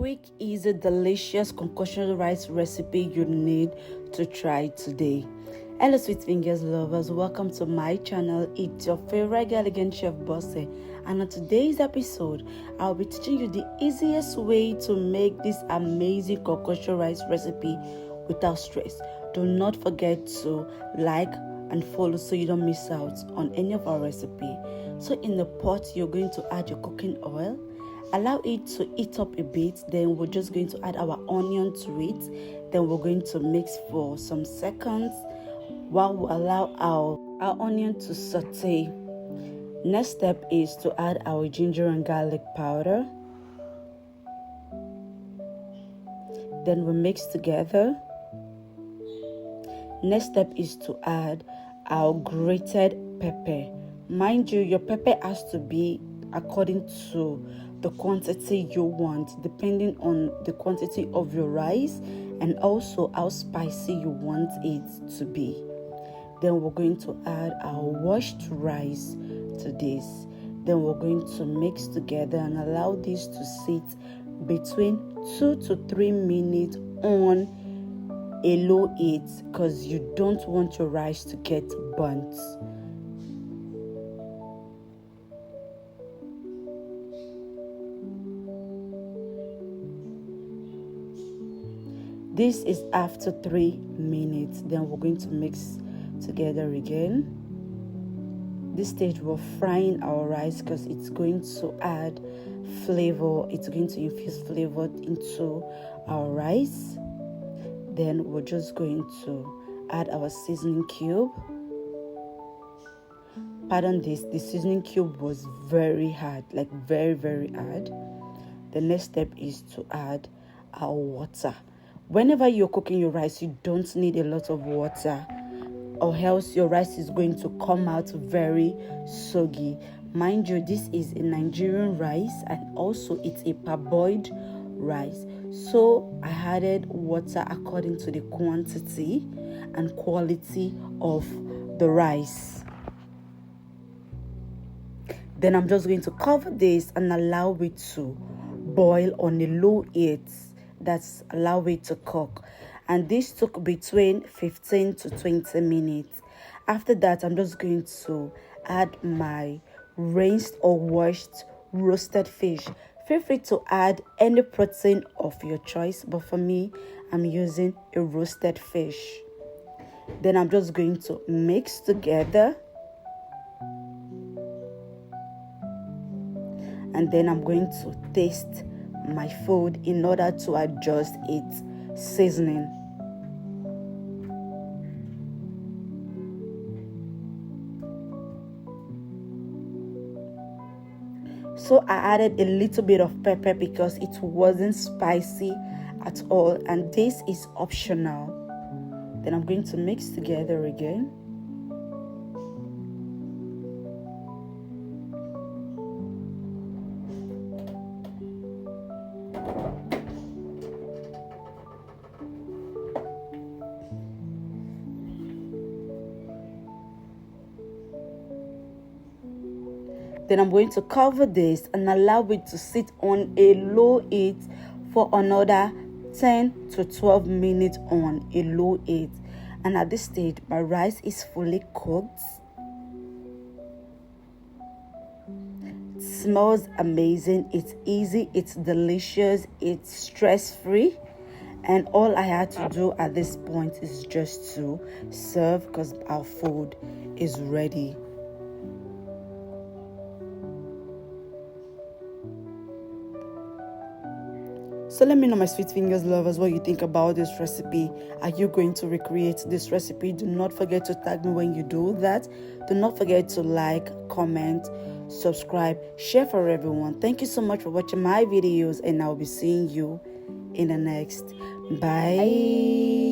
quick, easy, delicious concoction rice recipe you need to try today. Hello sweet fingers lovers, welcome to my channel. It's your favorite girl again, Chef Bosse, and on today's episode I'll be teaching you the easiest way to make this amazing concoction rice recipe without stress. Do not forget to like and follow so you don't miss out on any of our recipe. So in the pot you're going to add your cooking oil. Allow it to heat up a bit, then we're just going to add our onion to it. Then we're going to mix for some seconds while we allow our onion to saute. Next step is to add our ginger and garlic powder. Then we mix together. Next step is to add our grated pepper. Mind you, your pepper has to be according to the quantity you want, depending on the quantity of your rice and also how spicy you want it to be. Then we're going to add our washed rice to this. Then we're going to mix together and allow this to sit between 2 to 3 minutes on a low heat because you don't want your rice to get burnt. This is after 3 minutes. Then we're going to mix together again. This stage we're frying our rice because it's going to add flavor. It's going to infuse flavor into our rice. Then we're just going to add our seasoning cube. Pardon this, the seasoning cube was very hard, like very hard. The next step is to add our water. Whenever you're cooking your rice, you don't need a lot of water, or else your rice is going to come out very soggy. Mind you, this is a Nigerian rice and also it's a parboiled rice. So I added water according to the quantity and quality of the rice. Then I'm just going to cover this and allow it to boil on a low heat. That's allow it to cook, and this took between 15 to 20 minutes. After that, I'm just going to add my rinsed or washed roasted fish. Feel free to add any protein of your choice, but for me, I'm using a roasted fish. Then I'm just going to mix together, and then I'm going to taste my food in order to adjust its seasoning. So I added a little bit of pepper because it wasn't spicy at all, and this is optional. Then I'm going to mix together again. Then I'm going to cover this and allow it to sit on a low heat for another 10 to 12 minutes on a low heat. And at this stage, my rice is fully cooked. It smells amazing. It's easy. It's delicious. It's stress-free. And all I had to do at this point is just to serve because our food is ready. So let me know, my sweet fingers lovers, what you think about this recipe. Are you going to recreate this recipe? Do not forget to tag me when you do that. Do not forget to like, comment, subscribe, share for everyone. Thank you so much for watching my videos, and I'll be seeing you in the next. Bye.